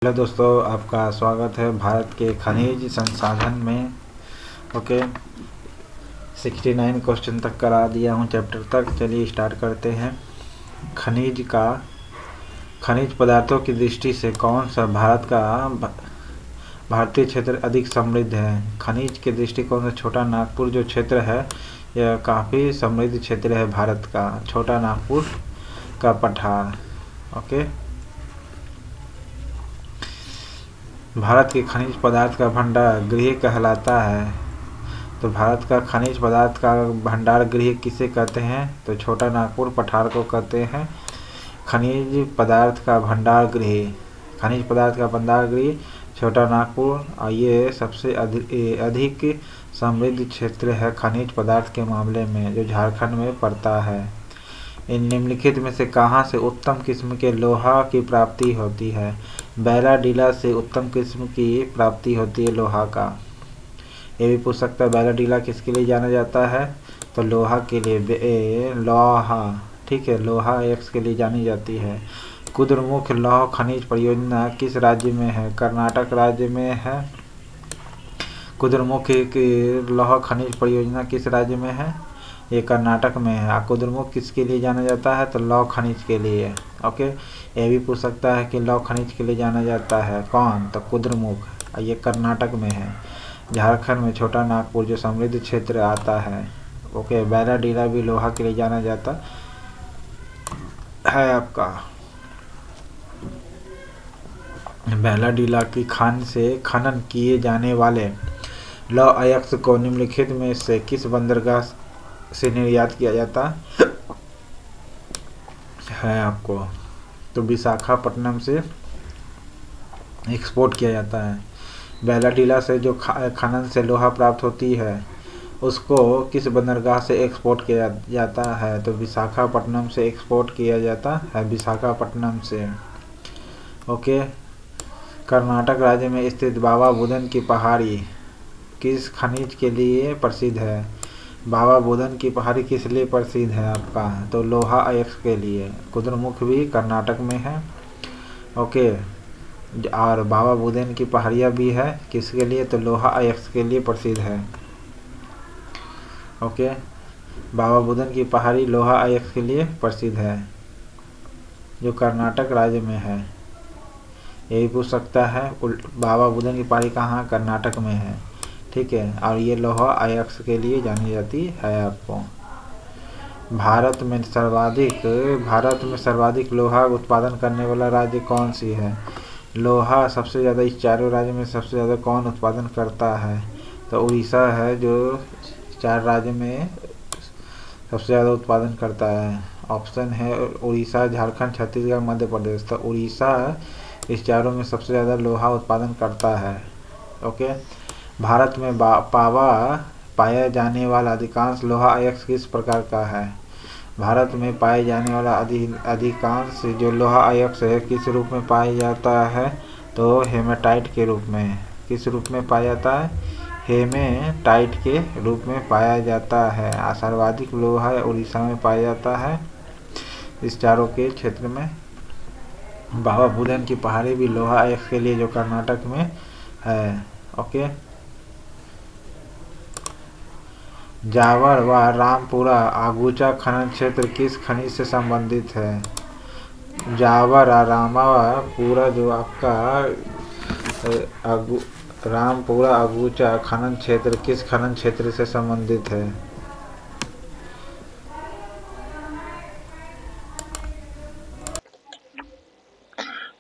Hello दोस्तों, आपका स्वागत है भारत के खनिज संसाधन में। ओके, 69 क्वेश्चन तक करा दिया हूँ चैप्टर तक। चलिए स्टार्ट करते हैं। खनिज पदार्थों की दृष्टि से कौन सा भारतीय क्षेत्र अधिक समृद्ध है? खनिज के दृष्टिकोण से छोटा नागपुर जो क्षेत्र है यह काफ़ी समृद्ध क्षेत्र है भारत का। छोटा नागपुर का पठार। ओके, भारत के खनिज पदार्थ का भंडार गृह कहलाता है। तो भारत का खनिज पदार्थ का भंडार गृह किसे कहते हैं? तो छोटा नागपुर पठार को कहते हैं खनिज पदार्थ का भंडार गृह। खनिज पदार्थ का भंडार गृह छोटा नागपुर, और ये सबसे अधिक समृद्ध क्षेत्र है खनिज पदार्थ के मामले में, जो झारखंड में पड़ता है। इन निम्नलिखित में से कहाँ से उत्तम किस्म के लोहा की प्राप्ति होती है? बैराडीला से उत्तम किस्म की प्राप्ति होती है लोहा का। ये भी पूछ सकता है बैराडीला किसके लिए जाना जाता है? तो लोहा के लिए, लोहा, ठीक है, लोहा एक्स के लिए जानी जाती है। कुद्रेमुख लौह खनिज परियोजना किस राज्य में है? कर्नाटक राज्य में है। कुद्रेमुख लौह खनिज परियोजना किस राज्य में है? ये कर्नाटक में है। कुद्रेमुख किसके लिए जाना जाता है? तो लौह खनिज के लिए। ओके, ये भी पूछ सकता है कि लौह खनिज के लिए जाना जाता है कौन? तो कुद्रेमुख, ये कर्नाटक में है। झारखंड में छोटा नागपुर जो समृद्ध क्षेत्र आता है। ओके, बैराडीला भी लोहा के लिए जाना जाता है आपका। बैराडीला की खान से खनन किए जाने वाले लौह अयस्क को निम्नलिखित में से किस बंदरगाह से निर्यात किया जाता है आपको? तो विशाखापट्टनम से एक्सपोर्ट किया जाता है। बैराडीला से जो खनन से लोहा प्राप्त होती है उसको किस बंदरगाह से एक्सपोर्ट किया जाता है? तो विशाखापट्टनम से एक्सपोर्ट किया जाता है, विशाखापट्टनम से। ओके, कर्नाटक राज्य में स्थित बाबा बुदन की पहाड़ी किस खनिज के लिए प्रसिद्ध है? बाबा बुदन की पहाड़ी किस लिए प्रसिद्ध है आपका? तो लोहा अयस्क के लिए। कुद्रेमुख भी कर्नाटक में है। ओके, और बाबा बुदन की पहाड़ियाँ भी है किसके लिए? तो लोहा अयस्क के लिए प्रसिद्ध है। ओके, बाबा बुदन की पहाड़ी लोहा अयस्क के लिए प्रसिद्ध है, जो कर्नाटक राज्य में है। यही पूछ सकता है बाबा बुदन की पहाड़ी कहाँ? कर्नाटक में है, ठीक है। और ये लोहा अयस्क के लिए जानी जाती है आपको। भारत में सर्वाधिक लोहा उत्पादन करने वाला राज्य कौन सी है? लोहा सबसे ज़्यादा इस चारों राज्य में सबसे ज़्यादा कौन उत्पादन करता है? तो उड़ीसा है जो 4 राज्य में सबसे ज़्यादा उत्पादन करता है। ऑप्शन है उड़ीसा, झारखंड, छत्तीसगढ़, मध्य प्रदेश। तो उड़ीसा इस चारों में सबसे ज़्यादा लोहा उत्पादन करता है। ओके, भारत में पाया जाने वाला अधिकांश लोहा अयस्क किस प्रकार का है? भारत में पाए जाने वाला अधिकांश जो लोहा अयस्क है किस रूप में पाया जाता है? तो हेमेटाइट के रूप में। किस रूप में पाया जाता है? हेमेटाइट के रूप में पाया जाता है। सर्वाधिक लोहा उड़ीसा में पाया जाता है इस चारों के क्षेत्र में। बाबा बुदन की पहाड़ी भी लोहा अयस्क के लिए, जो कर्नाटक में है। ओके, जावर व रामपुरा अगुचा खनन क्षेत्र किस खनिज से संबंधित है? जावर और रामपुरा जो आपका रामपुरा अगुचा खनन क्षेत्र किस खनन क्षेत्र से संबंधित है?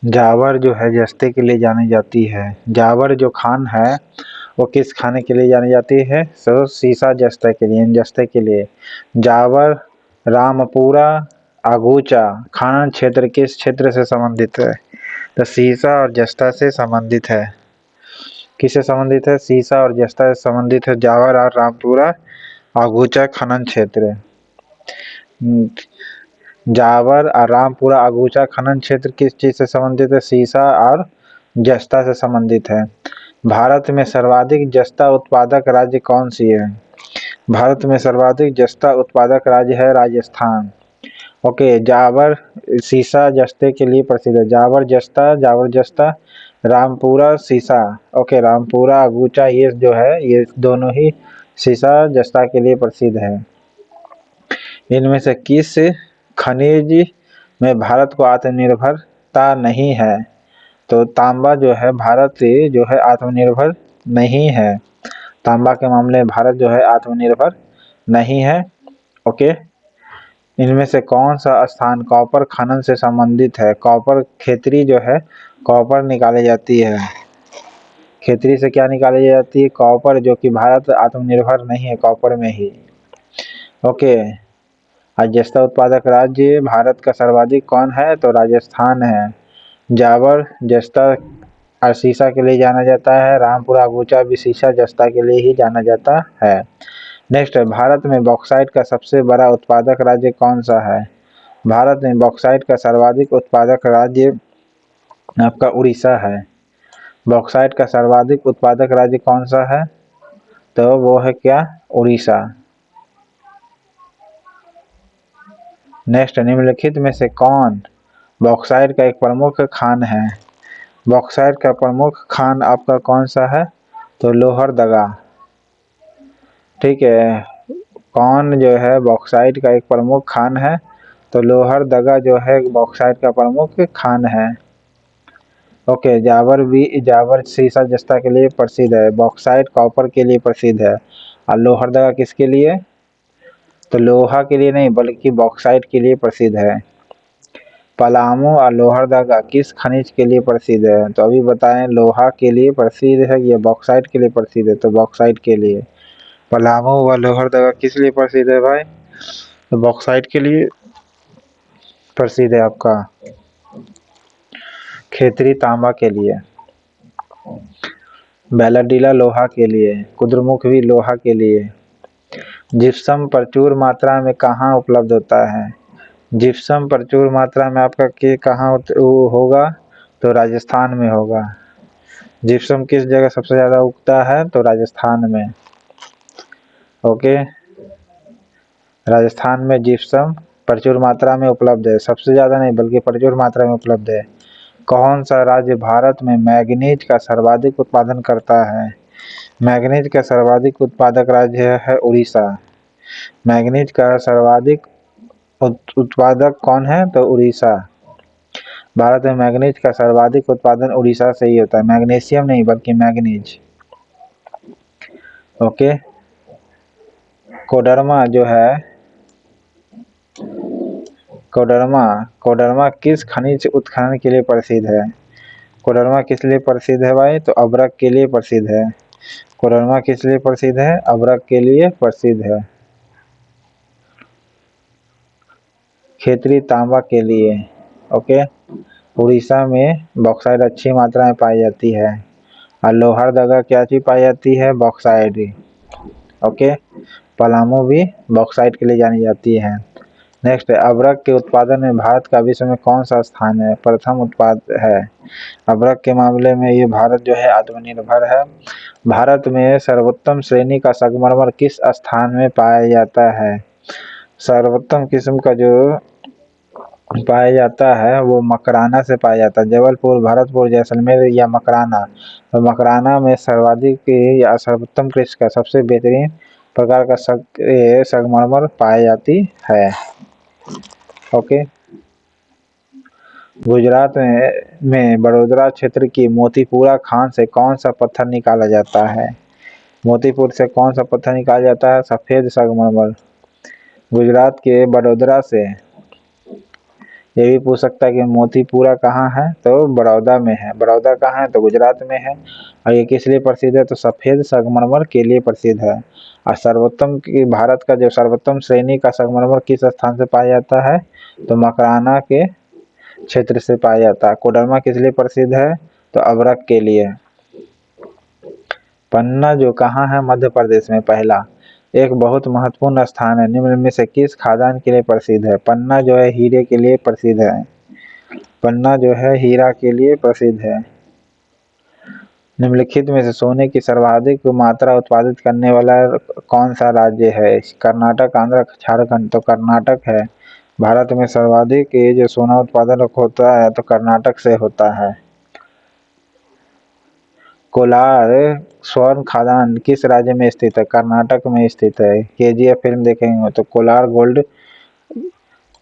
जावर जो है जस्ते के लिए जानी जाती है। जावर जो खान है वो किस खाने के लिए जानी जाती है? सो सीसा जस्ते के लिए, जस्ते के लिए। जावर रामपुरा अगुचा खनन क्षेत्र किस क्षेत्र से संबंधित है? तो सीसा और जस्ता से संबंधित है। किससे संबंधित है? सीसा और जस्ता से संबंधित है जावर और रामपुरा अगुचा खनन क्षेत्र। जावर और रामपुरा अगुचा खनन क्षेत्र किस चीज से संबंधित है? सीसा और जस्ता से संबंधित है। भारत में सर्वाधिक जस्ता उत्पादक राज्य कौन सी है? भारत में सर्वाधिक जस्ता उत्पादक राज्य है राजस्थान। ओके, जावर सीसा जस्ते के लिए प्रसिद्ध है। जावर जस्ता रामपुरा सीसा, ओके, रामपुरा अगुचा, ये जो है ये दोनों ही सीसा जस्ता के लिए प्रसिद्ध है। इनमें से किस खनिज में भारत को आत्मनिर्भरता नहीं है? तो तांबा जो है भारत जो है आत्मनिर्भर नहीं है। तांबा के मामले में भारत जो है आत्मनिर्भर नहीं है। ओके, इनमें से कौन सा स्थान कॉपर खनन से संबंधित है? कॉपर खेतरी जो है कॉपर निकाली जाती है। खेतरी से क्या निकाली जाती है? कॉपर, जो कि भारत आत्मनिर्भर नहीं है कॉपर में ही। ओके, आज जस्ता उत्पादक राज्य भारत का सर्वाधिक कौन है? तो राजस्थान है। जावर जस्ता और सीसा के लिए जाना जाता है। रामपुरा अगुचा भी सीसा जस्ता के लिए ही जाना जाता है। नेक्स्ट है, भारत में बॉक्साइट का सबसे बड़ा उत्पादक राज्य कौन सा है? भारत में बॉक्साइट का सर्वाधिक उत्पादक राज्य आपका उड़ीसा है। बॉक्साइट का सर्वाधिक उत्पादक राज्य कौन सा है? तो वो है क्या? उड़ीसा। नेक्स्ट, निम्नलिखित में से कौन बॉक्साइट का एक प्रमुख खान है? बॉक्साइट का प्रमुख खान आपका कौन सा है? तो लोहरदगा। ठीक है, कौन जो है बॉक्साइट का एक प्रमुख खान है? तो लोहरदगा जो है बॉक्साइट का प्रमुख खान है। ओके, जावर सीसा जस्ता के लिए प्रसिद्ध है। बॉक्साइट कॉपर के लिए प्रसिद्ध है। और लोहरदगा किसके लिए? तो लोहा के लिए नहीं बल्कि बॉक्साइट के लिए प्रसिद्ध है। पलामू और लोहरदगा किस खनिज के लिए प्रसिद्ध है? तो अभी बताएं, लोहा के लिए प्रसिद्ध है या बॉक्साइट के लिए प्रसिद्ध है? तो बॉक्साइट के लिए। पलामू व लोहरदगा किस लिए प्रसिद्ध है भाई? तो बॉक्साइट के लिए प्रसिद्ध है आपका। खेतरी तांबा के लिए। बैलाडीला लोहा के लिए। कुद्रुमुख भी लोहा के लिए। जिप्सम प्रचुर मात्रा में कहाँ उपलब्ध होता है? जिप्सम प्रचुर मात्रा में आपका के कहाँ होगा? तो राजस्थान में होगा। जिप्सम किस जगह सबसे ज़्यादा उगता है? तो राजस्थान में। ओके, राजस्थान में जिप्सम प्रचुर मात्रा में उपलब्ध है। सबसे ज़्यादा नहीं बल्कि प्रचुर मात्रा में उपलब्ध है। कौन सा राज्य भारत में मैग्नीज का सर्वाधिक उत्पादन करता है? मैग्नीज का सर्वाधिक उत्पादक राज्य है उड़ीसा। मैग्नीज का सर्वाधिक उत्पादक कौन है? तो उड़ीसा। भारत में मैग्नीज का सर्वाधिक उत्पादन उड़ीसा से ही होता है। मैग्नीशियम नहीं बल्कि मैग्नीज। ओके, कोडरमा जो है कोडरमा किस खनिज उत्खनन के लिए प्रसिद्ध है? कोडरमा किस लिए प्रसिद्ध है भाई? तो अभ्रक के लिए प्रसिद्ध है। कोडरमा किस लिए प्रसिद्ध है? अभ्रक के लिए प्रसिद्ध है। खेतरी तांबा के लिए। ओके, उड़ीसा में बॉक्साइट अच्छी मात्रा में पाई जाती है। और लोहरदगा क्या चीज पाई जाती है? बॉक्साइट। ओके, पलामू भी बॉक्साइट के लिए जानी जाती है। नेक्स्ट है, अभ्रक के उत्पादन में भारत का विश्व में कौन सा स्थान है? प्रथम उत्पाद है। अभ्रक के मामले में ये भारत जो है आत्मनिर्भर है। भारत में सर्वोत्तम श्रेणी का संगमरमर किस स्थान में पाया जाता है? सर्वोत्तम किस्म का जो पाया जाता है वो मकराना से पाया जाता है। जबलपुर, भरतपुर, जैसलमेर या मकराना। तो मकराना में सर्वाधिक या सर्वोत्तम किस्म का सबसे बेहतरीन प्रकार का संगमरमर पाई जाती है। ओके, गुजरात में बड़ोदरा क्षेत्र की मोतीपुरा खान से कौन सा पत्थर निकाला जाता है? मोतीपुर से कौन सा पत्थर निकाला जाता है? सफेद संगमरमर। गुजरात के बड़ोदरा से। ये भी पूछ सकता है कि मोतीपुरा कहाँ है? तो बड़ौदा में है। बड़ौदा कहाँ है? तो गुजरात में है। और ये किस लिए प्रसिद्ध है? तो सफेद संगमरमर के लिए प्रसिद्ध है। और सर्वोत्तम की भारत का जो सर्वोत्तम श्रेणी का संगमरमर किस स्थान से पाया जाता है? तो मकराना के क्षेत्र से पाया जाता है। कोडरमा किस लिए प्रसिद्ध है? तो अभ्रक के लिए। पन्ना जो कहाँ है? मध्य प्रदेश में। पहला एक बहुत महत्वपूर्ण स्थान है। निम्न में से किस खादान के लिए प्रसिद्ध है? पन्ना जो है हीरे के लिए प्रसिद्ध है। पन्ना जो है हीरा के लिए प्रसिद्ध है। निम्नलिखित में से सोने की सर्वाधिक मात्रा उत्पादित करने वाला कौन सा राज्य है? कर्नाटक, आंध्र, झारखंड। तो कर्नाटक है। भारत में सर्वाधिक ये जो सोना उत्पादन होता है तो कर्नाटक से होता है। कोलार स्वर्ण खदान किस राज्य में स्थित है? कर्नाटक में स्थित है। केजीएफ फिल्म देखेंगे तो कोलार गोल्ड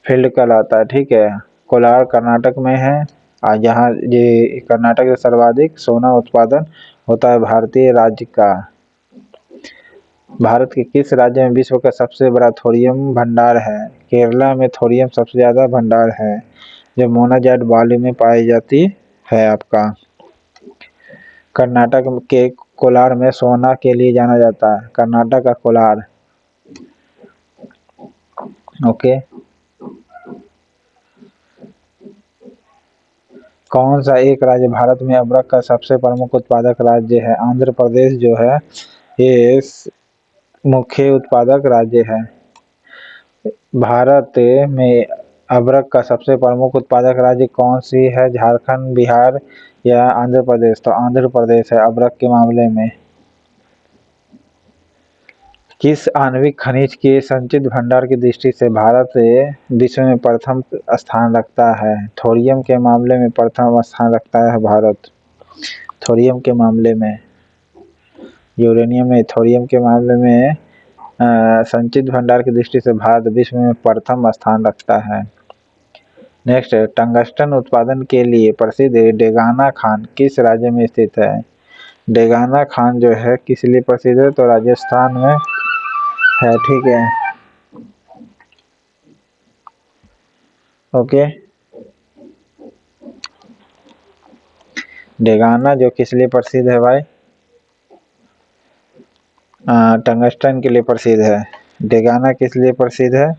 फील्ड कहलाता है, ठीक है। कोलार कर्नाटक में है और जहाँ ये कर्नाटक से सर्वाधिक सोना उत्पादन होता है भारतीय राज्य का। भारत के किस राज्य में विश्व का सबसे बड़ा थोरियम भंडार है? केरला में थोरियम सबसे ज्यादा भंडार है जो मोनाजाट बालू में पाई जाती है आपका। कर्नाटक के कोलार में सोना के लिए जाना जाता है, कर्नाटक का कोलार। ओके। कौन सा एक राज्य भारत में अदरक का सबसे प्रमुख उत्पादक राज्य है? आंध्र प्रदेश जो है ये मुख्य उत्पादक राज्य है। भारत में अदरक का सबसे प्रमुख उत्पादक राज्य कौन सी है? झारखंड, बिहार या आंध्र प्रदेश? तो आंध्र प्रदेश है अदरक के मामले में। किस आणविक खनिज के संचित भंडार की दृष्टि से भारत विश्व में प्रथम स्थान रखता है? थोरियम के मामले में प्रथम स्थान रखता है भारत। थोरियम के मामले में, यूरेनियम में, थोरियम के मामले में संचित भंडार की दृष्टि से भारत विश्व में प्रथम स्थान रखता है। नेक्स्ट, टंगस्टन उत्पादन के लिए प्रसिद्ध डेगाना खान किस राज्य में स्थित है? डेगाना खान जो है किस लिए प्रसिद्ध है? तो राजस्थान में है, ठीक है। ओके। डेगाना जो किस लिए प्रसिद्ध है भाई? टंगस्टन के लिए प्रसिद्ध है। डेगाना किस लिए प्रसिद्ध है?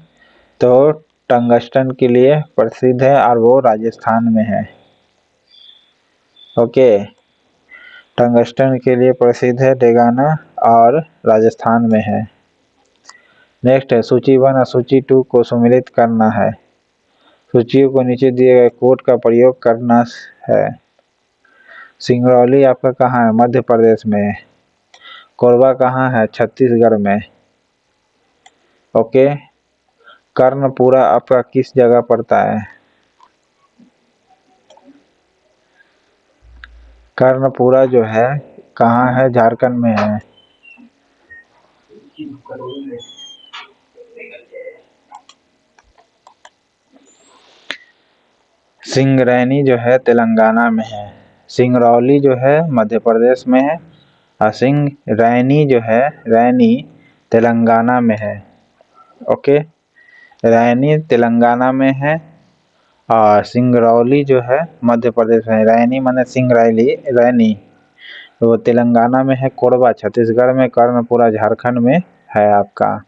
तो टंगस्टन के लिए प्रसिद्ध है और वो राजस्थान में है। ओके, टंगस्टन के लिए प्रसिद्ध है डेगाना और राजस्थान में है। नेक्स्ट है, सूची 1 और सूची 2 को सम्मिलित करना है। सूचियों को नीचे दिए गए कोड का प्रयोग करना है। सिंगरौली आपका कहाँ है? मध्य प्रदेश में। कोरबा कहाँ है? छत्तीसगढ़ में। ओके। कर्णपुरा आपका किस जगह पड़ता है? कर्णपुरा जो है कहाँ है? झारखंड में है। सिंगरैनी जो है तेलंगाना में है। सिंगरौली जो है मध्य प्रदेश में है और सिंगरैनी जो है रैनी तेलंगाना में है। ओके, रैनी तेलंगाना में है और सिंगरौली जो है मध्य प्रदेश में। रैनी माने सिंगरैली, रैनी तो वो तेलंगाना में है। कोरबा छत्तीसगढ़ में, कर्णपुरा झारखंड में है आपका।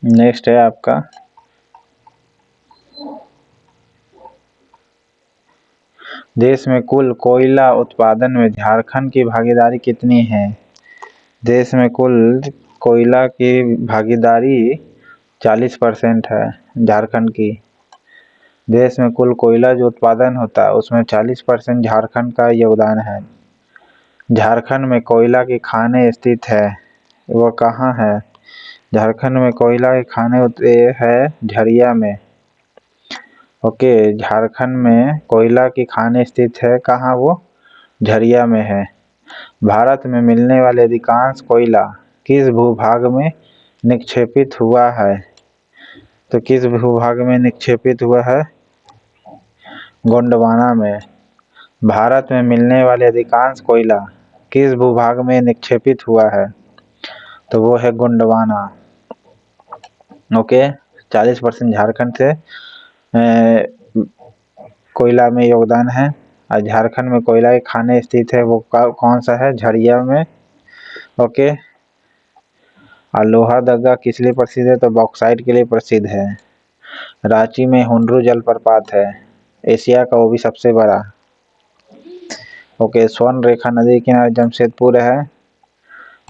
नेक्स्ट है आपका देश में कुल कोयला उत्पादन में झारखंड की भागीदारी कितनी है? देश में कुल कोयला की भागीदारी 40% है झारखंड की। देश में कुल कोयला जो उत्पादन होता है उसमें 40% झारखंड का योगदान है। झारखंड में कोयला की खानें स्थित है, वो कहाँ है? झारखंड में कोयला की खानें है झरिया में। ओके, झारखंड में कोयला की खानें स्थित है कहाँ? वो झरिया में है। भारत में मिलने वाले अधिकांश कोयला किस भूभाग में निक्षेपित हुआ है? तो किस भूभाग में निक्षेपित हुआ है? गोंडवाना में। भारत में मिलने वाले अधिकांश कोयला किस भूभाग में निक्षेपित हुआ है? तो वो है गोंडवाना। ओके, 40% झारखंड से कोयला में योगदान है और झारखंड में कोयला की खानें स्थित है वो कौन सा है? झरिया में। ओके, और लोहरदगा किस लिए प्रसिद्ध है? तो बॉक्साइट के लिए प्रसिद्ध है। रांची में हुंडरू जलप्रपात है, एशिया का वो भी सबसे बड़ा। ओके, स्वर्ण रेखा नदी के किनारे जमशेदपुर है।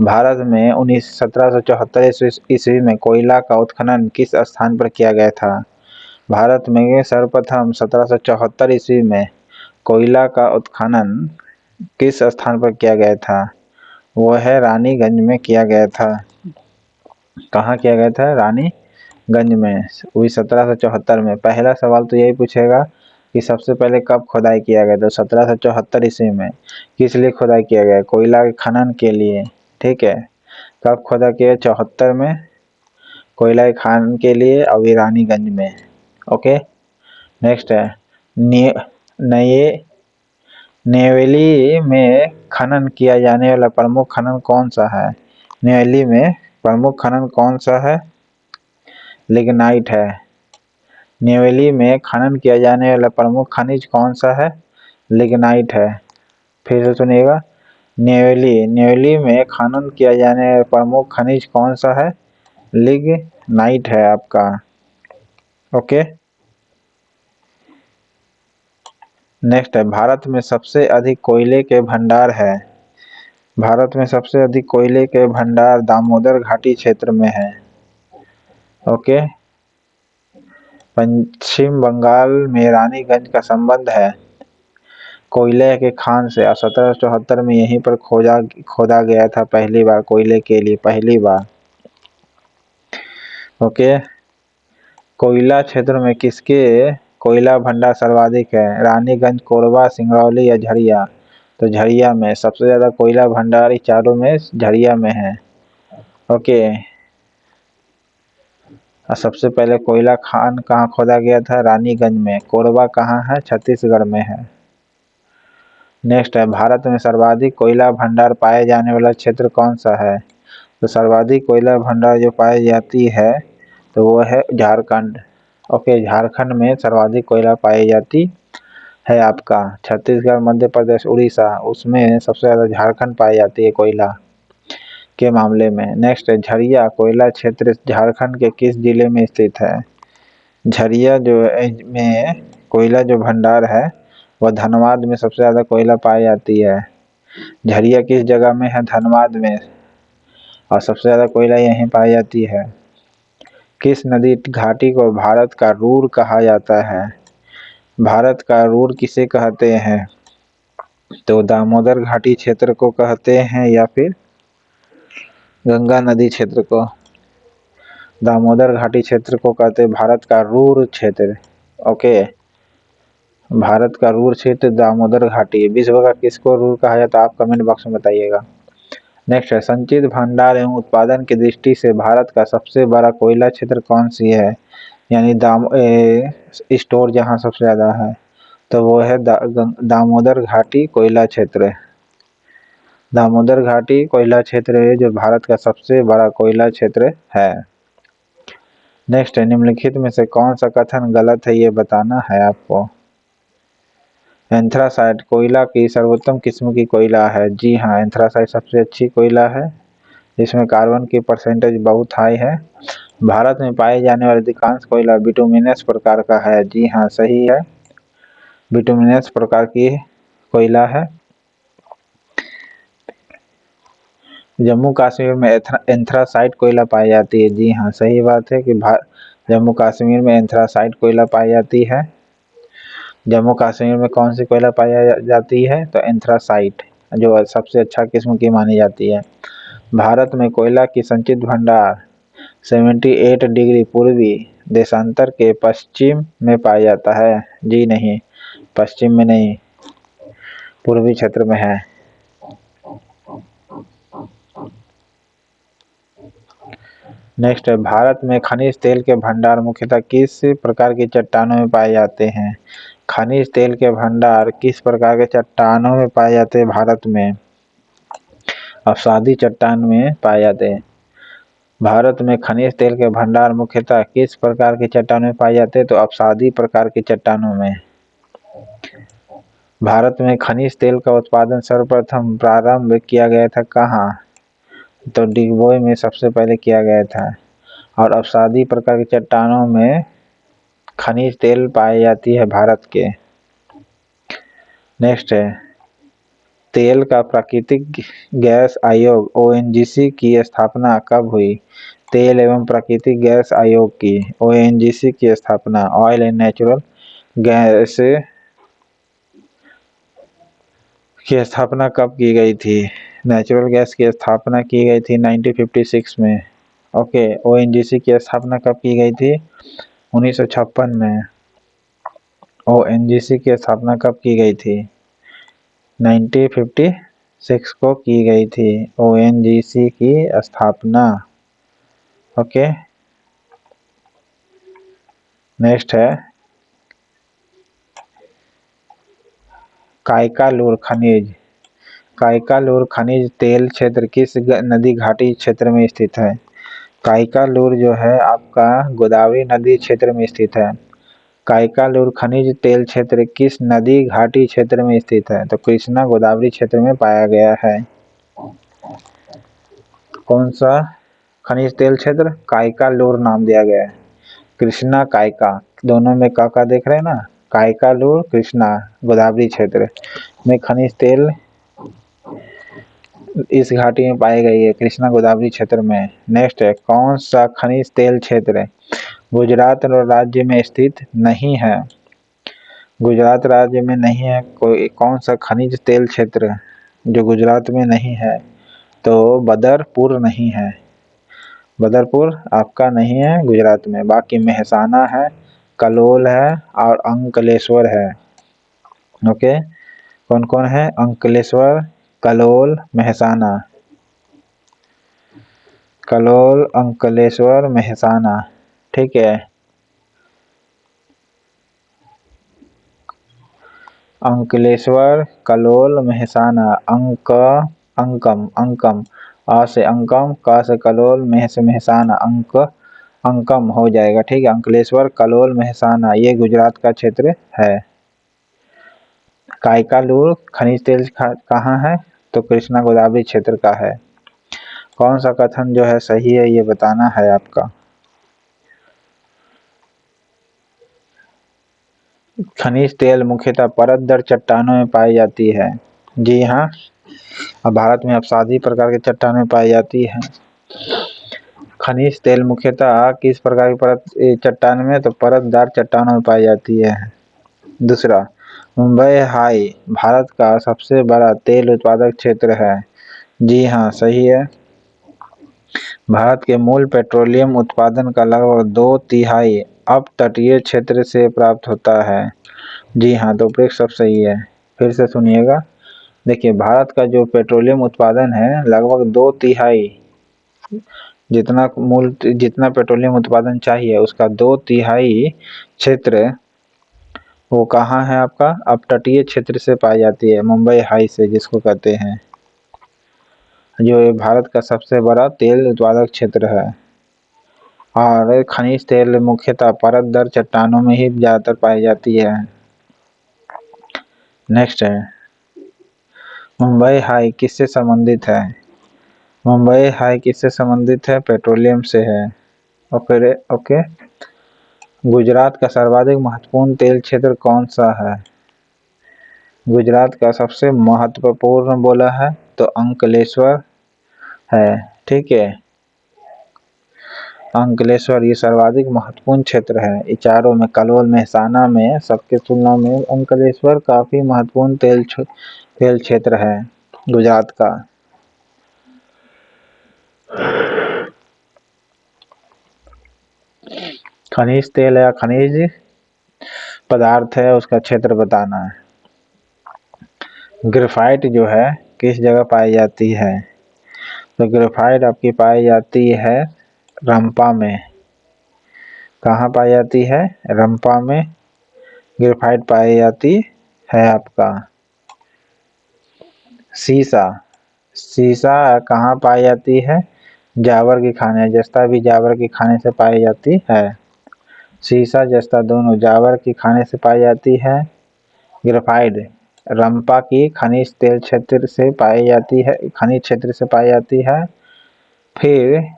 भारत में 1774 ईस्वी में कोयला का उत्खनन किस स्थान पर किया गया था? भारत में सर्वप्रथम 1774 ईस्वी में कोयला का उत्खनन किस स्थान पर किया गया था? वो है रानीगंज में किया गया था। कहाँ किया गया था? रानीगंज में, वही 1774 में। पहला सवाल तो यही पूछेगा कि सबसे पहले कब खुदाई किया गया? तो 1774 ईस्वी में। किस लिए खुदाई किया गया? कोयला के खनन के लिए। ठीक है, कब खोदा किया? 74 में कोयला के खनन के लिए और रानीगंज में। ओके, नेक्स्ट है नए नेवेली में खनन किया जाने वाला प्रमुख खनन कौन सा है? नेवेली में प्रमुख खनन कौन सा है? लिग्नाइट है। नेवेली में खनन किया जाने वाला प्रमुख खनिज कौन सा है? लिग्नाइट है। फिर से सुनिएगा, नेवेली में खनन किया जाने वाला प्रमुख खनिज कौन सा है? लिग्नाइट है आपका। ओके, नेक्स्ट है भारत में सबसे अधिक कोयले के भंडार है। भारत में सबसे अधिक कोयले के भंडार दामोदर घाटी क्षेत्र में है। ओके, पश्चिम बंगाल में रानीगंज का संबंध है कोयले के खान से। 1774 में यहीं पर खोदा गया था पहली बार कोयले के लिए, पहली बार। ओके, कोयला क्षेत्र में किसके कोयला भंडार सर्वाधिक है? रानीगंज, कोरबा, सिंगरौली या झरिया? तो झरिया में सबसे ज्यादा कोयला भंडार चारों में झरिया में है। ओके, सबसे पहले कोयला खान कहाँ खोदा गया था? रानीगंज में। कोरबा कहाँ है? छत्तीसगढ़ में है। नेक्स्ट है भारत में सर्वाधिक कोयला भंडार पाए जाने वाला क्षेत्र कौन सा है? तो सर्वाधिक कोयला भंडार जो पाई जाती है तो वो है झारखंड। ओके, झारखंड में सर्वाधिक कोयला पाई जाती है आपका। छत्तीसगढ़, मध्य प्रदेश, उड़ीसा, उसमें सबसे ज्यादा झारखंड पाई जाती है कोयला के मामले में। नेक्स्ट है झरिया कोयला क्षेत्र झारखंड के किस जिले में स्थित है? झरिया जो में कोयला जो भंडार है वह धनबाद में सबसे ज्यादा कोयला पाई जाती है। झरिया किस जगह में है? धनबाद में, और सबसे ज्यादा कोयला यहीं पाई जाती है। किस नदी घाटी को भारत का रूर कहा जाता है? भारत का रूर किसे कहते हैं? तो दामोदर घाटी क्षेत्र को कहते हैं या फिर गंगा नदी क्षेत्र को? दामोदर घाटी क्षेत्र को कहते हैं भारत का रूर क्षेत्र। ओके, भारत का रूर क्षेत्र दामोदर घाटी। विश्व का किसको रूर कहा जाता है? आप कमेंट बॉक्स में बताइएगा। नेक्स्ट है संचित भंडार एवं उत्पादन की दृष्टि से भारत का सबसे बड़ा कोयला क्षेत्र कौन सी है? यानी स्टोर जहाँ सबसे ज्यादा है तो वो है दामोदर घाटी कोयला क्षेत्र। दामोदर घाटी कोयला क्षेत्र है जो भारत का सबसे बड़ा कोयला क्षेत्र है। नेक्स्ट है निम्नलिखित में से कौन सा कथन गलत है, ये बताना है आपको। एंथ्रासाइट कोयला की सर्वोत्तम किस्म की कोयला है। जी हाँ, एंथ्रासाइट सबसे अच्छी कोयला है, इसमें कार्बन की परसेंटेज बहुत हाई है। भारत में पाए जाने वाले अधिकांश कोयला बिटुमिनस प्रकार का है। जी हाँ, सही है, बिटुमिनस प्रकार की कोयला है। जम्मू कश्मीर में एंथ्रासाइट कोयला पाई जाती है। जी हाँ, सही बात है कि जम्मू कश्मीर में एंथ्रासाइट कोयला पाई जाती है। जम्मू कश्मीर में कौन सी कोयला पाई जाती है? तो एंथ्रासाइट, जो सबसे अच्छा किस्म की मानी जाती है। भारत में कोयला की संचित भंडार 78 डिग्री पूर्वी देशांतर के पश्चिम में पाया जाता है। जी नहीं, पश्चिम में नहीं, पूर्वी क्षेत्र में है। नेक्स्ट है भारत में खनिज तेल के भंडार मुख्यतः किस प्रकार की चट्टानों में पाए जाते हैं? खनिज तेल के भंडार किस प्रकार के चट्टानों में पाए जाते हैं भारत में? अवसादी चट्टान में पाए जाते हैं। भारत में खनिज तेल के भंडार मुख्यतः किस प्रकार की चट्टानों में पाए जाते हैं? तो अवसादी प्रकार की चट्टानों में। भारत में खनिज तेल का उत्पादन सर्वप्रथम प्रारंभ किया गया था कहाँ? तो डिगबोई में सबसे पहले किया गया था। और अवसादी प्रकार की चट्टानों में खनिज तेल पाई जाती है भारत के। नेक्स्ट है तेल का प्राकृतिक गैस आयोग ONGC की स्थापना कब हुई? तेल एवं प्राकृतिक गैस आयोग की ONGC की स्थापना, ऑयल एंड नेचुरल गैस की स्थापना कब की गई थी? नेचुरल गैस की स्थापना की गई थी 1956 में। ओके, ONGC की स्थापना कब की गई थी? 1956 में। ओएनजीसी की स्थापना कब की गई थी? 1956 को की गई थी ओएनजीसी की स्थापना। ओके, नेक्स्ट है कायकालूर खनिज। कायकालूर खनिज तेल क्षेत्र किस नदी घाटी क्षेत्र में स्थित है? कायकालूर जो है आपका गोदावरी नदी क्षेत्र में स्थित है। कायकालूर खनिज तेल क्षेत्र किस नदी घाटी क्षेत्र में स्थित है? तो कृष्णा गोदावरी क्षेत्र में पाया गया है। कौन सा खनिज तेल क्षेत्र? कायकालूर नाम दिया गया है। कृष्णा कायका दोनों में का देख रहे हैं ना, कायकालूर कृष्णा गोदावरी क्षेत्र में खनिज तेल इस घाटी में पाई गई है, कृष्णा गोदावरी क्षेत्र में। नेक्स्ट है कौन सा खनिज तेल क्षेत्र गुजरात राज्य में स्थित नहीं है? गुजरात राज्य में नहीं है कोई कौन सा खनिज तेल क्षेत्र जो गुजरात में नहीं है? तो बदरपुर नहीं है, बदरपुर आपका नहीं है गुजरात में। बाकी मेहसाना है, कलोल है और अंकलेश्वर है। ओके, कौन कौन है? अंकलेश्वर, कलोल, मेहसाना। कलोल, अंकलेश्वर, मेहसाना, ठीक है। अंकलेश्वर, कलोल, मेहसाना, अंकम आ से अंकम, का से कलोल, मेह से मेहसाना, अंकम हो जाएगा, ठीक है। अंकलेश्वर, कलोल, मेहसाना ये गुजरात का क्षेत्र है। कायकालूर खनिज तेल कहाँ है? तो कृष्णा गोदावरी क्षेत्र का है। कौन सा कथन जो है सही है ये बताना है आपका। खनिज तेल मुख्यतः परत दर चट्टानों में पाई जाती है। जी हाँ, अब भारत में अपसादी प्रकार के चट्टानों में पाई जाती है। खनिज तेल मुख्यतः किस प्रकार की परत चट्टान में? तो परतदार चट्टानों में पाई जाती है। दूसरा, मुंबई हाई भारत का सबसे बड़ा तेल उत्पादक क्षेत्र है। जी हाँ, सही है। भारत के मूल पेट्रोलियम उत्पादन का लगभग 2/3 अपतटीय क्षेत्र से प्राप्त होता है। जी हाँ, तो उपरोक्त सब सही है। फिर से सुनिएगा, देखिए भारत का जो पेट्रोलियम उत्पादन है लगभग 2/3 जितना पेट्रोलियम उत्पादन चाहिए उसका 2/3 क्षेत्र वो कहाँ है आपका? अपतटीय क्षेत्र से पाई जाती है, मुंबई हाई से जिसको कहते हैं, जो भारत का सबसे बड़ा तेल उत्पादक क्षेत्र है। और खनिज तेल मुख्यतः परत दर चट्टानों में ही ज्यादातर पाई जाती है। नेक्स्ट है मुंबई हाई किससे संबंधित है? मुंबई हाई किससे संबंधित है? पेट्रोलियम से है। ओके, गुजरात का सर्वाधिक महत्वपूर्ण तेल क्षेत्र कौन सा है? गुजरात का सबसे महत्वपूर्ण बोला है तो अंकलेश्वर है, ठीक है। अंकलेश्वर ये सर्वाधिक महत्वपूर्ण क्षेत्र है। ये चारों में कलोल मेहसाना में सबके तुलना में अंकलेश्वर काफी महत्वपूर्ण तेल क्षेत्र है गुजरात का। खनिज तेल या खनिज पदार्थ है उसका क्षेत्र बताना है। ग्रेफाइट जो है किस जगह पाई जाती है? तो ग्रेफाइट आपकी पाई जाती है रंपा में। कहाँ पाई जाती है? रंपा में ग्रेफाइट पाई जाती है आपका। सीसा कहाँ पाई जाती है? जावर के खाने, जस्ता भी जावर के खाने से पाई जाती है। सीसा जस्ता दोनों जावर के खाने से पाई जाती है। ग्रेफाइट रंपा की खनिज तेल क्षेत्र से पाई जाती है, खनिज क्षेत्र से पाई जाती है। फिर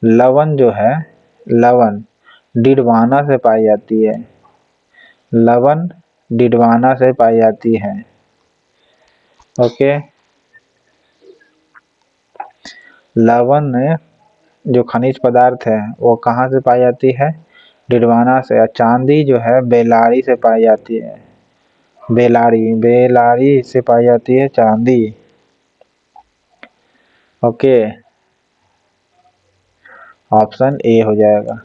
लवण जो है, लवण डिडवाना से पाई जाती है। लवण डिडवाना से पाई जाती है। ओके, लवण जो खनिज पदार्थ है वो कहाँ से पाई जाती है? डिडवाना से। चांदी जो है बेलारी से पाई जाती है। बेलारी से पाई जाती है चांदी। ओके, ऑप्शन ए हो जाएगा।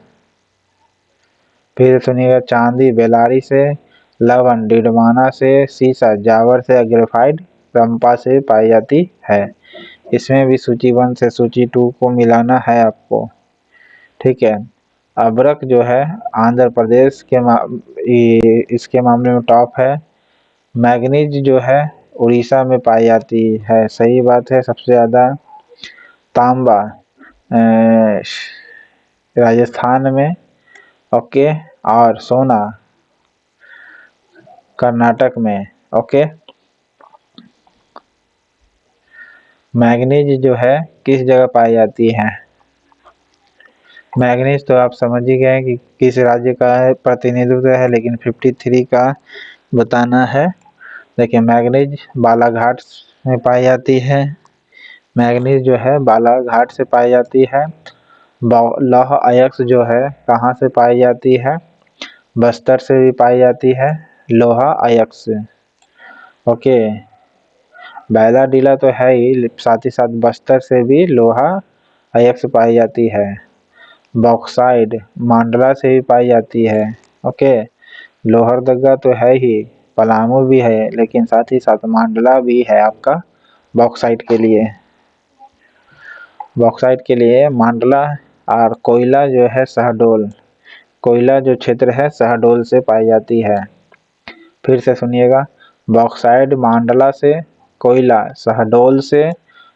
फिर सुनिएगा, चांदी बेलारी से, लवण डिडवाना से, सीसा जावर से, ग्रेफाइट रंपा से पाई जाती है। इसमें भी सूची 1 से सूची 2 को मिलाना है आपको, ठीक है। अभ्रक जो है आंध्र प्रदेश के इसके मामले में टॉप है। मैग्नीज जो है उड़ीसा में पाई जाती है, सही बात है सबसे ज़्यादा। तांबा राजस्थान में, ओके, और सोना कर्नाटक में, ओके। मैग्नीज जो है किस जगह पाई जाती है? मैग्नीज तो आप समझ ही गए कि किस राज्य का प्रतिनिधित्व है, लेकिन 53 का बताना है। देखिए मैग्नीज बालाघाट में पाई जाती है। मैग्नीज जो है बालाघाट से पाई जाती है। लौह अयस्क जो है कहाँ से पाई जाती है? बस्तर से भी पाई जाती है लोहा अयस्क, ओके। बैलाडीला तो है ही, साथ ही साथ बस्तर से भी लोहा अयस्क पाई जाती है। बॉक्साइड मांडला से भी पाई जाती है, ओके। लोहरदगा तो है ही, पलामू भी है, लेकिन साथ ही साथ मांडला भी है आपका बॉक्साइट के लिए। बॉक्साइट के लिए मांडला। और कोयला जो है शहडोल, कोयला जो क्षेत्र है शहडोल से पाई जाती है। फिर से सुनिएगा, बॉक्साइट मांडला से, कोयला शहडोल से,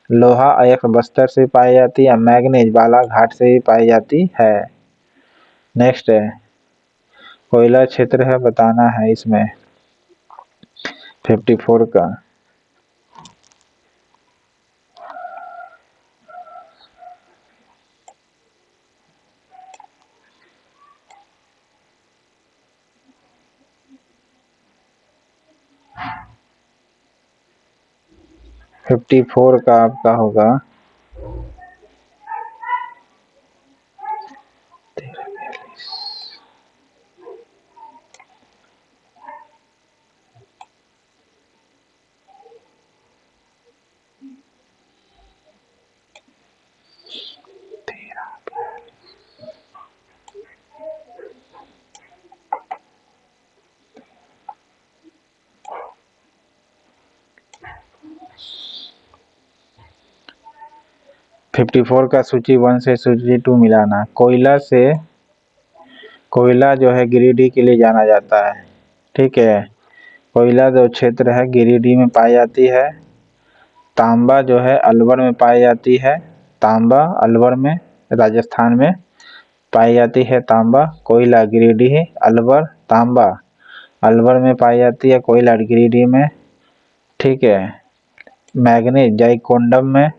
लोहा अयस्क बस्तर से पाई जाती है, मैग्नीज बालाघाट से भी पाई जाती है। नेक्स्ट है कोयला क्षेत्र है बताना है इसमें 54 का। फिफ्टी फोर का आपका होगा 54 का सूची 1 से सूची 2 मिलाना। कोयला जो है गिरिडीह के लिए जाना जाता है, ठीक है। कोयला जो क्षेत्र है गिरिडीह में पाई जाती है। तांबा जो है अलवर में पाई जाती है। तांबा अलवर में राजस्थान में पाई जाती है। तांबा कोयला गिरिडीह अलवर, तांबा अलवर में पाई जाती है, कोयला गिरिडीह में, ठीक है। मैग्नीज जयकोंडम में,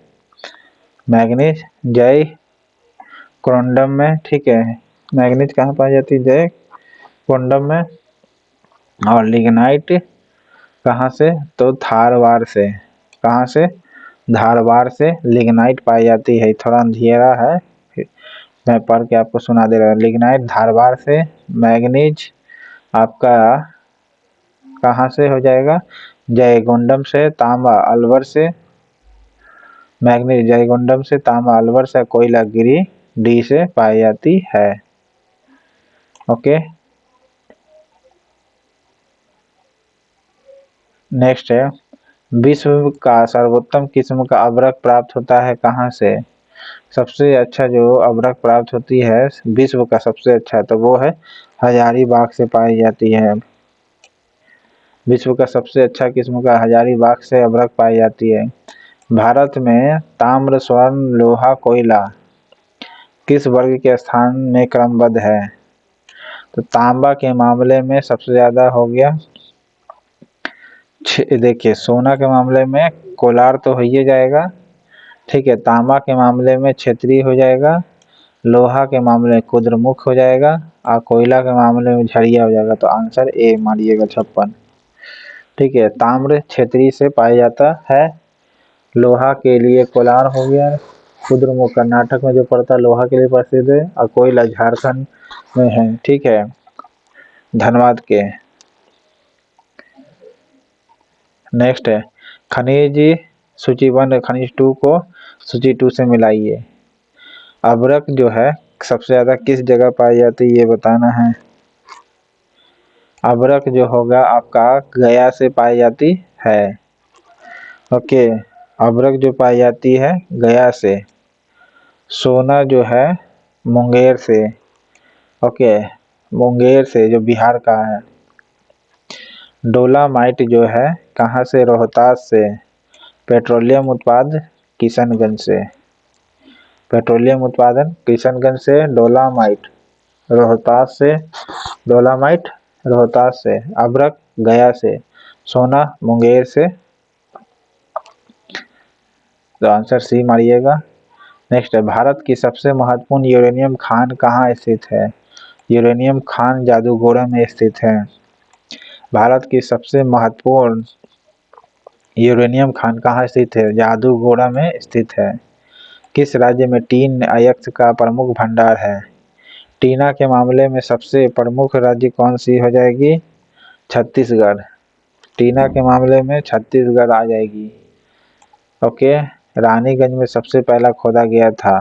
मैग्नीज जयकोंडम में, ठीक है। मैग्नीज कहाँ पाई जाती है? जयकोंडम में। और लिग्नाइट कहाँ से? तो धारवाड़ से। कहाँ से? धारवाड़ से लिग्नाइट पाई जाती है। थोड़ा अंधेरा है, मैं पढ़ के आपको सुना दे रहा हूँ। लिग्नाइट धारवाड़ से। मैग्नीज आपका कहाँ से हो जाएगा? जयगोंडम से। तांबा अलवर से। मैग्नीज जयगोंडम से, तांबा अलवर से, कोयला गिरिडीह से पाई जाती है, ओके। नेक्स्ट है विश्व का सर्वोत्तम किस्म का अभ्रक प्राप्त होता है कहाँ से? सबसे अच्छा जो अभ्रक प्राप्त होती है विश्व का सबसे अच्छा, तो वो है हजारीबाग से पाई जाती है। विश्व का सबसे अच्छा किस्म का हजारीबाग से अभ्रक पाई जाती है। भारत में ताम्र स्वर्ण लोहा कोयला किस वर्ग के स्थान में क्रमबद्ध है? तो तांबा के मामले में सबसे ज्यादा हो गया, देखिए सोना के मामले में कोलार तो हो ही जाएगा, ठीक है। तांबा के मामले में क्षेत्रीय हो जाएगा। लोहा के मामले में कुद्रमुख हो जाएगा। और कोयला के मामले में झरिया हो जाएगा। तो आंसर ए मानिएगा 56, ठीक है। ताम्र क्षेत्रीय से पाया जाता है। लोहा के लिए कोलार हो गया। कुद्रमुख कर्नाटक में जो पड़ता है लोहा के लिए प्रसिद्ध है। और कोयला झारखंड में है, ठीक है। धन्यवाद के। नेक्स्ट है खनिज सूची 1 खनिज 2 को सूची 2 से मिलाइए। अभ्रक जो है सबसे ज्यादा किस जगह पाई जाती है ये बताना है। अभ्रक जो होगा आपका गया से पाई जाती है। ओके, अभ्रक जो पाई जाती है गया से। सोना जो है मुंगेर से। ओके, मुंगेर से जो बिहार का है। डोलामाइट जो है कहाँ से? रोहतास से। पेट्रोलियम उत्पाद किशनगंज से। पेट्रोलियम उत्पादन किशनगंज से। डोलामाइट रोहतास से। डोलामाइट रोहतास से। अभ्रक गया से। सोना मुंगेर से। तो आंसर सी मारिएगा। नेक्स्ट है, भारत की सबसे महत्वपूर्ण यूरेनियम खान कहाँ स्थित है? यूरेनियम खान जादूगोड़ा में स्थित है। भारत की सबसे महत्वपूर्ण यूरेनियम खान कहाँ स्थित है? जादूगोड़ा में स्थित है। किस राज्य में टीन अयस्क का प्रमुख भंडार है? टीना के मामले में सबसे प्रमुख राज्य कौन सी हो जाएगी? छत्तीसगढ़। टीना के मामले में छत्तीसगढ़ आ जाएगी। ओके, रानीगंज में सबसे पहला खोदा गया था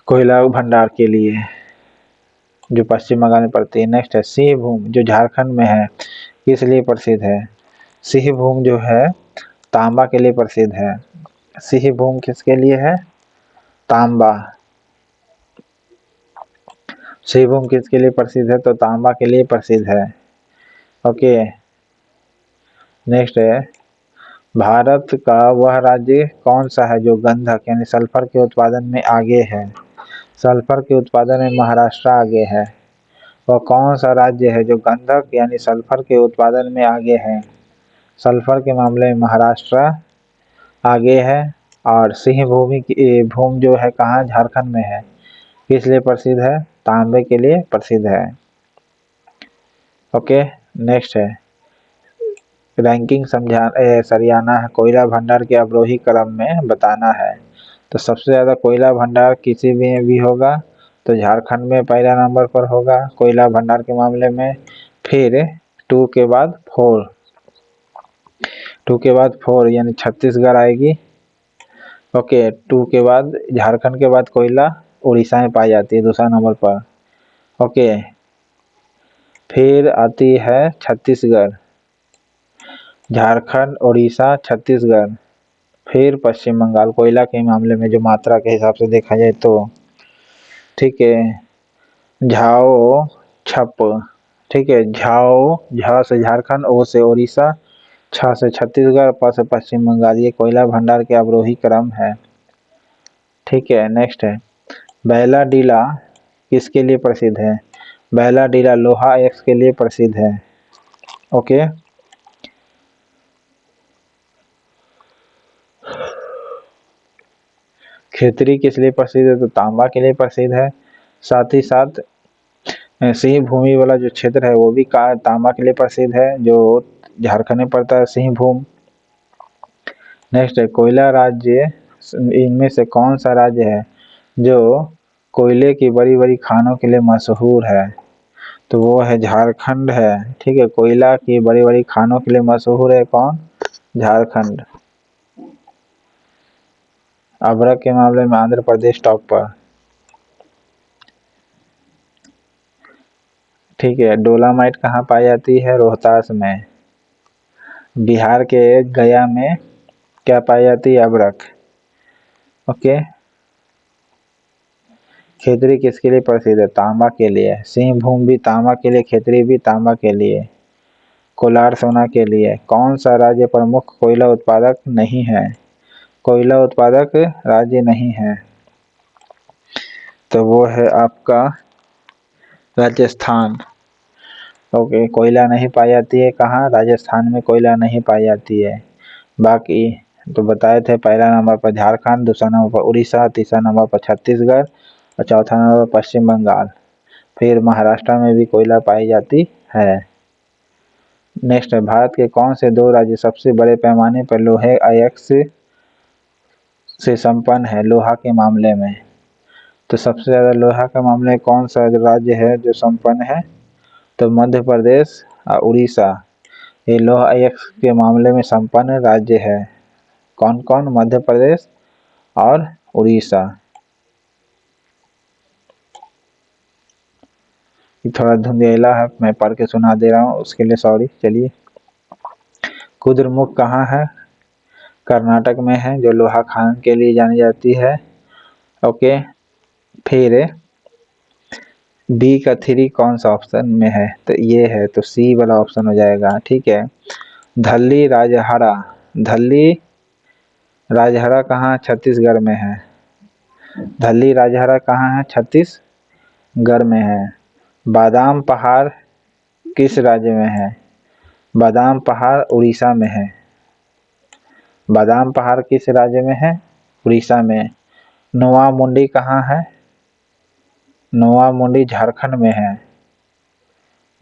कोयला भंडार के लिए, जो पश्चिम बंगाल में पड़ती है। नेक्स्ट है, सिंहभूम जो झारखंड में है किस लिए प्रसिद्ध है? सिंहभूम जो है तांबा के लिए प्रसिद्ध है। सिंहभूम किसके लिए है? तांबा। सिंहभूम किसके लिए प्रसिद्ध है? तो तांबा के लिए प्रसिद्ध है। ओके, नेक्स्ट है, भारत का वह राज्य कौन सा है जो गंधक यानी सल्फर के उत्पादन में आगे है? सल्फर के उत्पादन में महाराष्ट्र आगे है। वह कौन सा राज्य है जो गंधक यानी सल्फर के उत्पादन में आगे है? सल्फर के मामले में महाराष्ट्र आगे है। और सिंहभूमि की भूमि जो है कहाँ? झारखंड में है। किस लिए प्रसिद्ध है? तांबे के लिए प्रसिद्ध है। ओके, नेक्स्ट है, रैंकिंग सरियाना है, कोयला भंडार के अवरोही क्रम में बताना है। तो सबसे ज़्यादा कोयला भंडार किसी में भी होगा तो झारखंड में पहला नंबर पर होगा कोयला भंडार के मामले में। फिर 2 के बाद 4, 2 के बाद 4 यानी छत्तीसगढ़ आएगी। ओके, 2 के बाद झारखंड के बाद कोयला उड़ीसा में पाई जाती है दूसरा नंबर पर। ओके, फिर आती है छत्तीसगढ़, झारखंड, उड़ीसा, छत्तीसगढ़, फिर पश्चिम बंगाल कोयला के मामले में जो मात्रा के हिसाब से देखा जाए तो। ठीक है, झाओ छप, ठीक है, झाओ, झा से झारखंड, ओ से उड़ीसा, छ से छत्तीसगढ़, प से पश्चिम बंगाल, ये कोयला भंडार के अवरोही क्रम है। ठीक है, नेक्स्ट है, बैलाडीला किसके लिए प्रसिद्ध है? बैलाडीला लोहा अयस्क के लिए प्रसिद्ध है। ओके, खेतरी किस लिए प्रसिद्ध है? तो तांबा के लिए प्रसिद्ध है। साथ ही साथ सिंह भूमि वाला जो क्षेत्र है वो भी तांबा के लिए प्रसिद्ध है, जो झारखंड में पड़ता है, सिंह भूमि। नेक्स्ट है, कोयला राज्य इनमें से कौन सा राज्य है जो कोयले की बड़ी बड़ी खानों के लिए मशहूर है? तो वो है झारखंड है। ठीक है, कोयला की बड़ी बड़ी खानों के लिए मशहूर है कौन? झारखंड। अभ्रक के मामले में आंध्र प्रदेश टॉप पर। ठीक है, डोलामाइट कहाँ पाई जाती है? रोहतास में। बिहार के गया में क्या पाई जाती है? अभ्रक। ओके, खेतरी किसके लिए प्रसिद्ध है? तांबा के लिए। सिंहभूम भी तांबा के लिए, खेतरी भी तांबा के लिए, कोलार सोना के लिए। कौन सा राज्य प्रमुख कोयला उत्पादक नहीं है? कोयला उत्पादक राज्य नहीं है तो वो है आपका राजस्थान। ओके, कोयला नहीं पाई जाती है कहाँ? राजस्थान में कोयला नहीं पाई जाती है। बाकी तो बताए थे, पहला नंबर पर झारखंड, दूसरा नंबर पर उड़ीसा, तीसरा नंबर पर छत्तीसगढ़ और चौथा नंबर पर पश्चिम बंगाल। फिर महाराष्ट्र में भी कोयला पाई जाती है। नेक्स्ट है, भारत के कौन से 2 राज्य सबसे बड़े पैमाने पर लोहे अयस्क से संपन्न है लोहा के मामले में? तो सबसे ज़्यादा लोहा का मामले में कौन सा राज्य है जो संपन्न है? तो मध्य प्रदेश और उड़ीसा, ये लौह अयस्क के मामले में संपन्न राज्य है। कौन कौन? मध्य प्रदेश और उड़ीसा। थोड़ा धुंधेला है, मैं पढ़ के सुना दे रहा हूँ, उसके लिए सॉरी। चलिए, कुद्रेमुख कहाँ है? कर्नाटक में है, जो लोहा खान के लिए जानी जाती है। ओके, फिर बी का 3 कौन सा ऑप्शन में है? तो ये है, तो सी वाला ऑप्शन हो जाएगा। ठीक है, धल्ली राजहरा, धल्ली राजहरा कहाँ? छत्तीसगढ़ में है। धल्ली राजहरा कहाँ है? छत्तीसगढ़ में है। बादाम पहाड़ किस राज्य में है? बादाम पहाड़ उड़ीसा में है। बादाम पहाड़ किस राज्य में है? उड़ीसा में। नोआ मुंडी कहाँ है? नोआ मुंडी झारखंड में है।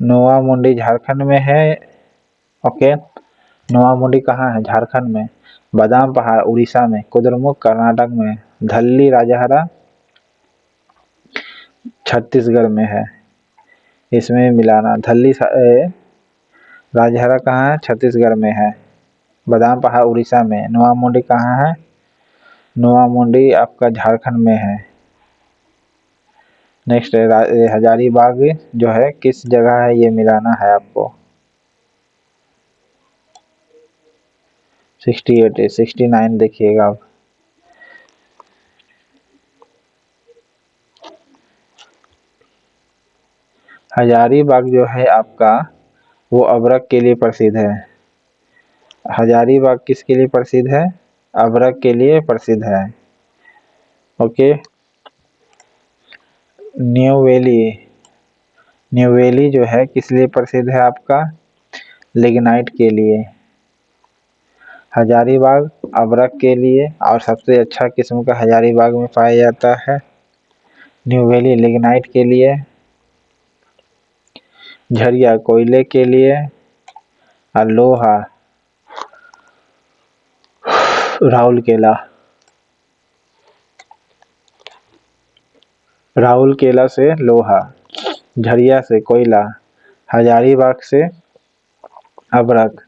नोआ मुंडी झारखंड में है। ओके, नोआ मुंडी कहाँ है? झारखंड में। बादाम पहाड़ उड़ीसा में। कुद्रेमुख कर्नाटक में। धल्ली राजहरा छत्तीसगढ़ में है। इसमें मिलाना, धल्ली राजहरा कहाँ है? छत्तीसगढ़ में है। बादाम पहाड़ उड़ीसा में। नोआ मुंडी कहाँ है? नोआ मुंडी आपका झारखंड में है। नेक्स्ट है हजारीबाग जो है किस जगह है? ये मिलाना है आपको। 68 है, 69 देखिएगा आप। हजारीबाग जो है आपका, वो अबरख के लिए प्रसिद्ध है। हजारीबाग किसके लिए प्रसिद्ध है? अबरख के लिए प्रसिद्ध है। ओके, न्यू वेली जो है किस लिए प्रसिद्ध है आपका? लिग्नाइट के लिए। हजारीबाग अबरख के लिए, और सबसे अच्छा किस्म का हजारीबाग में पाया जाता है न्यू वेली लिग्नाइट के लिए। झरिया कोयले के लिए, और लोहा राउरकेला। राउरकेला से लोहा, झरिया से कोयला, हजारीबाग से अबरख,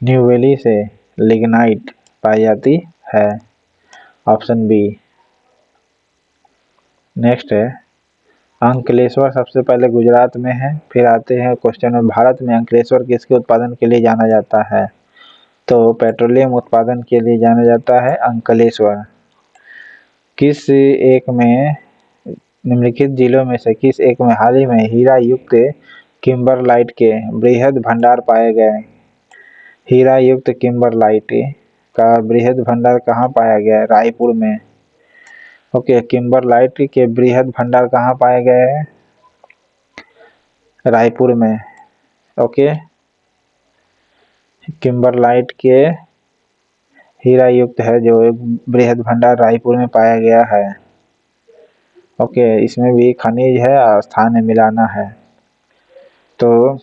न्यू वेली से लिग्नाइट पाई जाती है। Option B. नेक्स्ट है अंकलेश्वर सबसे पहले गुजरात में है। फिर आते हैं क्वेश्चन में, भारत में अंकलेश्वर किसके उत्पादन के लिए जाना जाता है? तो पेट्रोलियम उत्पादन के लिए जाना जाता है अंकलेश्वर। किस एक में निम्नलिखित जिलों में से किस एक में हाल ही में हीरा युक्त किम्बरलाइट के बृहद भंडार पाए गए? हीरा युक्त किम्बरलाइट का बृहद भंडार कहाँ पाया गया? रायपुर में। ओके, किम्बरलाइट के बृहद भंडार कहाँ पाए गए हैं? रायपुर में। ओके, किम्बरलाइट के हीरा युक्त है जो बृहद भंडार रायपुर में पाया गया है। ओके, इसमें भी खनिज है और स्थान मिलाना है। तो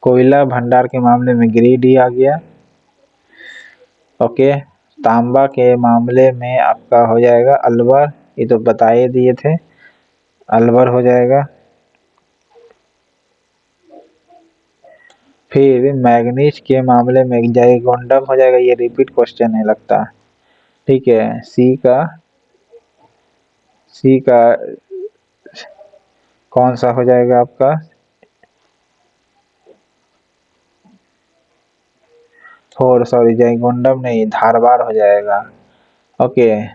कोयला भंडार के मामले में गिरिडीह आ गया। ओके, तांबा के मामले में आपका हो जाएगा अलवर, ये तो बता ही दिए थे, अलवर हो जाएगा। फिर मैग्नीज के मामले में जयगोंडम हो जाएगा, ये रिपीट क्वेश्चन है लगता। ठीक है, सी का कौन सा हो जाएगा आपका? सॉरी, जयगोंडम नहीं, धारवाड़ हो जाएगा। ओके,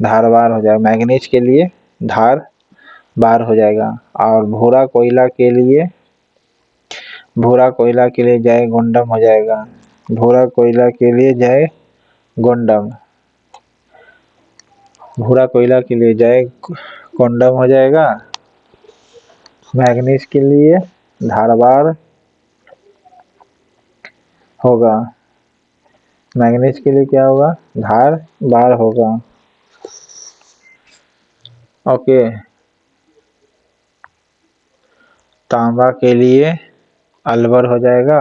धारवाड़ हो जाएगा मैग्नीज के लिए, धारवाड़ हो जाएगा। और भूरा कोयला के लिए जयगोंडम हो जाएगा। भूरा कोयला के लिए जयगोंडम, भूरा कोयला के लिए जयगोंडम हो जाएगा। मैग्नीज के लिए धारवाड़ होगा। मैग्नीज के लिए क्या होगा? धारवाड़ होगा। ओके, तांबा के लिए अलवर हो जाएगा,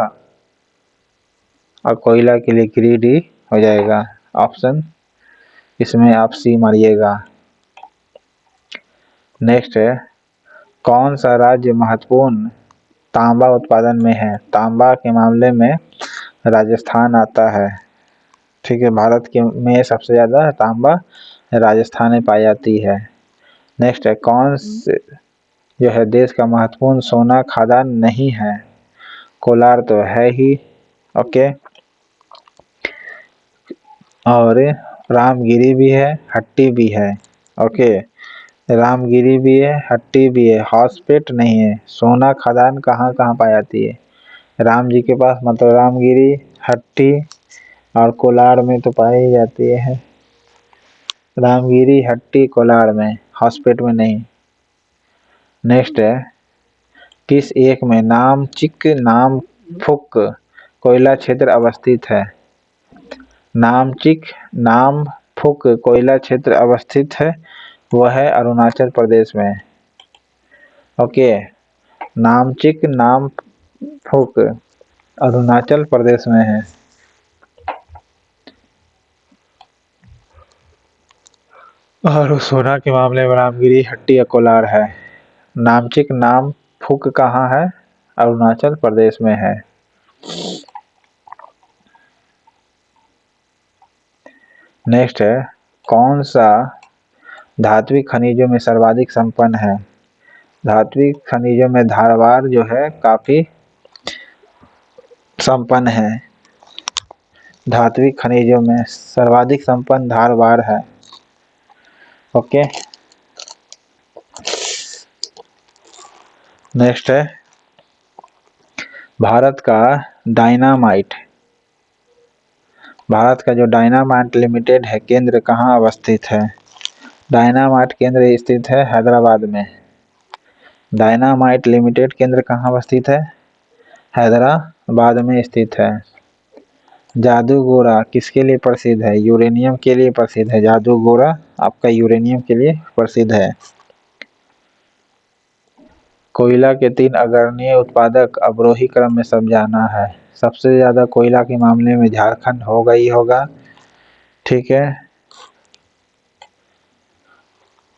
और कोयला के लिए गिरिडीह हो जाएगा। ऑप्शन इसमें आप सी मारिएगा। नेक्स्ट है कौन सा राज्य महत्वपूर्ण तांबा उत्पादन में है? तांबा के मामले में राजस्थान आता है। ठीक है, भारत के में सबसे ज्यादा तांबा राजस्थान में पाई जाती है। नेक्स्ट है कौन से जो है देश का महत्वपूर्ण सोना खदान नहीं है? कोलार तो है ही, ओके, और रामगिरी भी है, हट्टी भी है, ओके। रामगिरी भी है, हट्टी भी है, हॉस्पेट नहीं है। सोना खदान कहाँ कहाँ पाई जाती है? राम जी के पास, मतलब रामगिरी, हट्टी और कोलार में तो पाई ही जाती है। रामगिरी, हट्टी, कोलार में, हॉस्पेट में नहीं। नेक्स्ट है किस एक में नामचिक नामफुक कोयला क्षेत्र अवस्थित है? नामचिक नामफुक कोयला क्षेत्र अवस्थित है, वह है अरुणाचल प्रदेश में, ओके। नामचिक नामफुक अरुणाचल प्रदेश में है। और सोना के मामले में रामगिरी, हट्टी या कोलार है। नामचिक नामफुक कहाँ है? अरुणाचल प्रदेश में है। नेक्स्ट है कौन सा धात्विक खनिजों में सर्वाधिक संपन्न है? धात्विक खनिजों में धारवाड़ जो है काफी संपन्न है। धात्विक खनिजों में सर्वाधिक संपन्न धारवाड़ है, ओके। नेक्स्ट है भारत का जो डायनामाइट लिमिटेड है केंद्र कहाँ अवस्थित है? डायनामाइट केंद्र स्थित है हैदराबाद में। डायनामाइट लिमिटेड केंद्र कहाँ अवस्थित है? हैदराबाद में स्थित है। जादूगोरा किसके लिए प्रसिद्ध है? यूरेनियम के लिए प्रसिद्ध है। जादूगोरा आपका यूरेनियम के लिए प्रसिद्ध है। कोयला के 3 अग्रणी उत्पादक अवरोही क्रम में समझाना है। सबसे ज्यादा कोयला के मामले में झारखंड होगा ही होगा, ठीक है।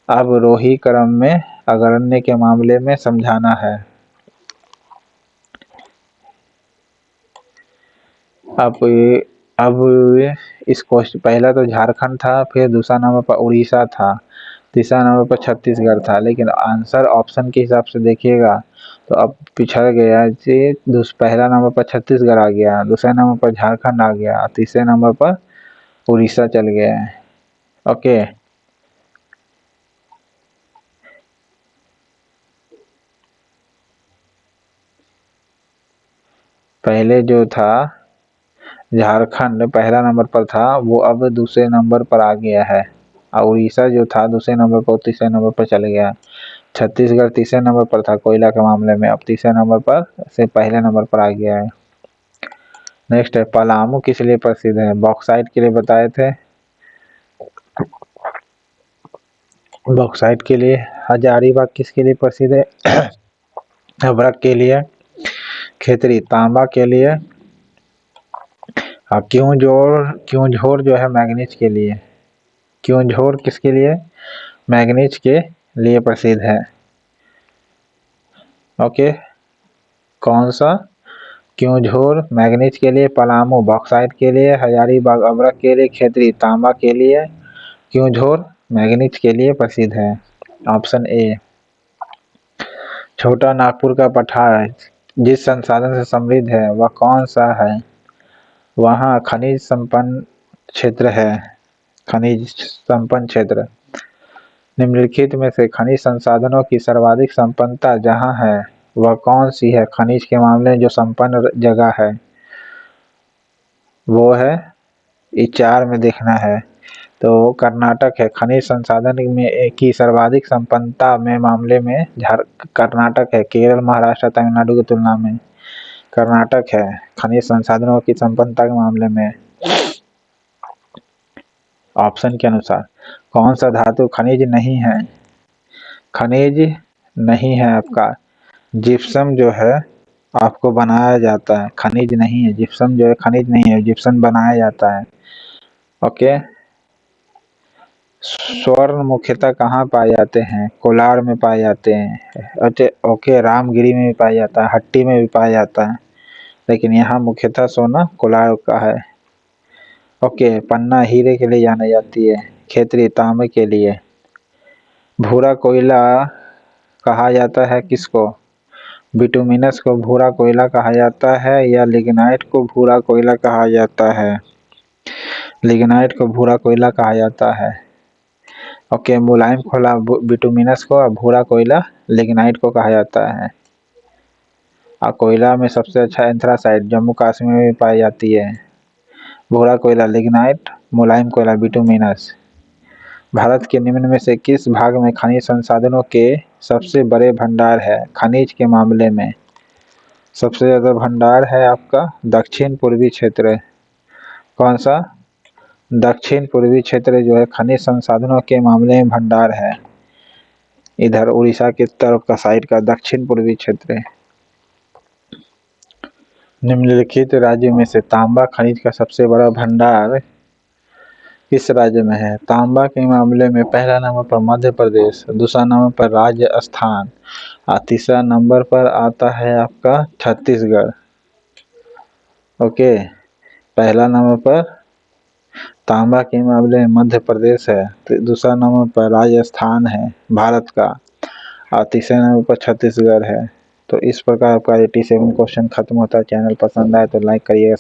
अवरोही क्रम में अग्रणी के मामले में समझाना है। अब इस क्वेश्चन पहला तो झारखंड था, फिर दूसरा नंबर पर उड़ीसा था, तीसरा नंबर पर छत्तीसगढ़ था, लेकिन आंसर ऑप्शन के हिसाब से देखिएगा तो अब पिछड़ गया। पहला नंबर पर छत्तीसगढ़ आ गया, दूसरे नंबर पर झारखंड आ गया, तीसरे नंबर पर उड़ीसा चल गया है, ओके। पहले जो था झारखंड पहला नंबर पर था, वो अब दूसरे नंबर पर आ गया है, और उड़ीसा जो था दूसरे नंबर पर तीसरे नंबर पर चल गया। छत्तीसगढ़ तीसरे नंबर पर था कोयला के मामले में, अब तीसरे नंबर पर से पहले नंबर पर आ गया है। नेक्स्ट है पलामू किस लिए प्रसिद्ध है? बॉक्साइट के लिए बताए थे, बॉक्साइट के लिए। हजारीबाग किसके लिए प्रसिद्ध है? अभ्रक के लिए। खेतरी तांबा के लिए। और क्योंझोर जो है मैग्नीज के लिए। क्योंझोर किसके लिए? मैग्नीज के लिए प्रसिद्ध है, ओके। कौन सा? क्योंझोर मैग्नीज के लिए, पलामू बॉक्साइट के लिए, हजारीबाग अभ्रक के लिए, खेतरी तांबा के लिए, क्योंझोर मैग्नीज के लिए प्रसिद्ध है, ऑप्शन ए। छोटा नागपुर का पठार जिस संसाधन से समृद्ध है वह कौन सा है? वहाँ खनिज संपन्न क्षेत्र है। खनिज संपन्न क्षेत्र। निम्नलिखित में से खनिज संसाधनों की सर्वाधिक संपन्नता जहाँ है वह कौन सी है? खनिज के मामले में जो संपन्न जगह है वो है, ये 4 में देखना है, तो कर्नाटक है। खनिज संसाधन में की सर्वाधिक संपन्नता में मामले में कर्नाटक है। केरल, महाराष्ट्र, तमिलनाडु की तुलना में कर्नाटक है खनिज संसाधनों की संपन्नता के मामले में। ऑप्शन के अनुसार कौन सा धातु खनिज नहीं है? खनिज नहीं है आपका जिप्सम जो है आपको बनाया जाता है, खनिज नहीं है। जिप्सम जो है खनिज नहीं है, जिप्सम बनाया जाता है, ओके। स्वर्ण मुख्यतः कहाँ पाए जाते हैं? कोलार में पाए जाते हैं, ओके। रामगिरी में भी पाया जाता है, हट्टी में भी पाया जाता है, लेकिन यहाँ मुख्यतः सोना कोलार का है, ओके। पन्ना हीरे के लिए जानी जाती है, खेतरी तांबे के लिए। भूरा कोयला कहा जाता है किसको? बिटुमिनस को भूरा कोयला कहा जाता है या लिग्नाइट को भूरा कोयला कहा जाता है? लिग्नाइट को भूरा कोयला कहा जाता है। ओके, मुलायम कोयला बिटुमिनस को और भूरा कोयला लिग्नाइट को कहा जाता है। और कोयला में सबसे अच्छा एंथ्रासाइट जम्मू कश्मीर में पाई जाती है। भूरा कोयला लिग्नाइट, मुलायम कोयला बिटुमिनस। भारत के निम्न में से किस भाग में खनिज संसाधनों के सबसे बड़े भंडार है? खनिज के मामले में सबसे ज़्यादा भंडार है आपका दक्षिण पूर्वी क्षेत्र। कौन सा? दक्षिण पूर्वी क्षेत्र जो है खनिज संसाधनों के मामले में भंडार है। इधर उड़ीसा की तरफ का साइड का दक्षिण पूर्वी क्षेत्र। निम्नलिखित राज्य में से तांबा खनिज का सबसे बड़ा भंडार किस राज्य में है? तांबा के मामले में पहला नंबर पर मध्य प्रदेश, दूसरा नंबर पर राजस्थान और तीसरा नंबर पर आता है आपका छत्तीसगढ़। ओके, पहला नंबर पर तांबा के मामले में मध्य प्रदेश है, तो दूसरा नंबर पर राजस्थान है भारत का और तीसरे नंबर पर छत्तीसगढ़ है। तो इस प्रकार आपका 87 क्वेश्चन खत्म होता है। चैनल पसंद आए तो लाइक करिएगा।